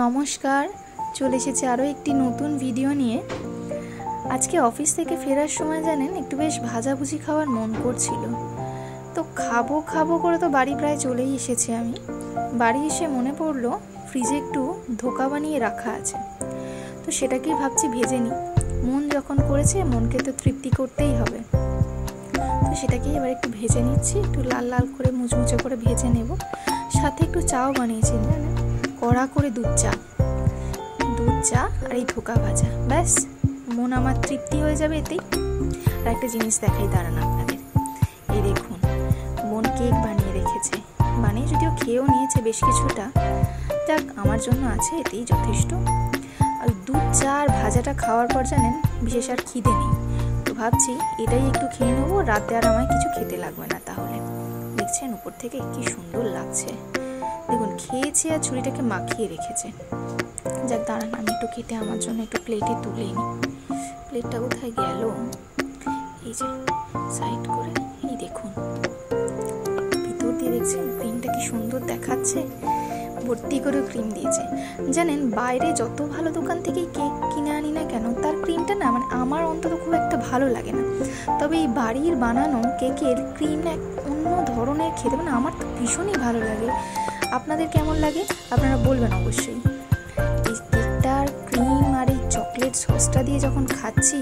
নমস্কার, চলে এসেছে আরও একটি নতুন ভিডিও নিয়ে। আজকে অফিস থেকে ফেরার সময় জানেন একটু বেশ ভাজাভুজি খাওয়ার মন করছিল। তো খাবো করে তো বাড়ি প্রায় চলেই এসেছি। আমি বাড়ি এসে মনে পড়লো ফ্রিজে একটু ধোকা বানিয়ে রাখা আছে, তো সেটাকেই ভাবছি ভেজে নিই। মন যখন করেছে মনকে তো তৃপ্তি করতেই হবে, তো সেটাকেই এবার একটু ভেজে নিচ্ছি। একটু লাল লাল করে মুচমুচে করে ভেজে নেব। সাথে একটু চাও বানিয়েছি, জানেন, কড়া করে দুধ চা আর এই ধোকা ভাজা, ব্যাস মন আমার তৃপ্তি হয়ে যাবে এতেই। আর একটা জিনিস দেখাই দাঁড়ান আপনাদের, এই দেখুন বোন কেক বানিয়ে রেখেছে, বানিয়ে যদিও খেয়েও নিয়েছে বেশ কিছুটা, যাক আমার জন্য আছে এতেই যথেষ্ট। আর দুধ চা আর ভাজাটা খাওয়ার পর জানেন বিশেষ আর খিদে নেই, তো ভাবছি এটাই একটু খেয়ে নেবো, রাতে আর আমায় কিছু খেতে লাগবে না। তাহলে দেখছেন উপর থেকে কি সুন্দর লাগছে, দেখুন খেয়েছি আর ছুরিটাকে মাখিয়ে রেখেছে। যাক দাঁড়ান আমি একটু খেতে আমার জন্য একটু প্লেটে তুলে নিই। প্লেটটা কোথায় গেল, এই যে সাইড করে, এই দেখুন ভিতর দিয়ে দেখছেন ক্রিমটা কি সুন্দর দেখাচ্ছে, ভর্তি করে ক্রিম দিয়েছে। জানেন বাইরে যত ভালো দোকান থেকে কেক কিনে আনি না কেন, তার ক্রিমটা না মানে আমার অন্তত খুব একটা ভালো লাগে না। তবে এই বাড়ির বানানো কেকের ক্রিম না অন্য ধরনের খেতে, মানে আমার তো ভীষণই ভালো লাগে। আপনাদের কেমন লাগে আপনারা বলবেন অবশ্যই। এই কেকটার ক্রিম আর এই চকলেট সসটা দিয়ে যখন খাচ্ছি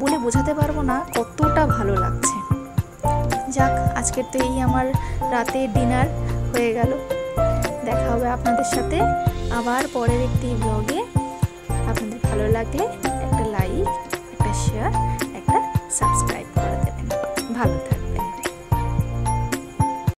বলে বোঝাতে পারবো না কতটা ভালো লাগছে। যাক আজকের তো এই আমার রাতে ডিনার হয়ে গেল। দেখা হবে আপনাদের সাথে আবার পরের একটি ব্লগে। আপনাদের ভালো লাগলে একটা লাইক, একটা শেয়ার, একটা সাবস্ক্রাইব।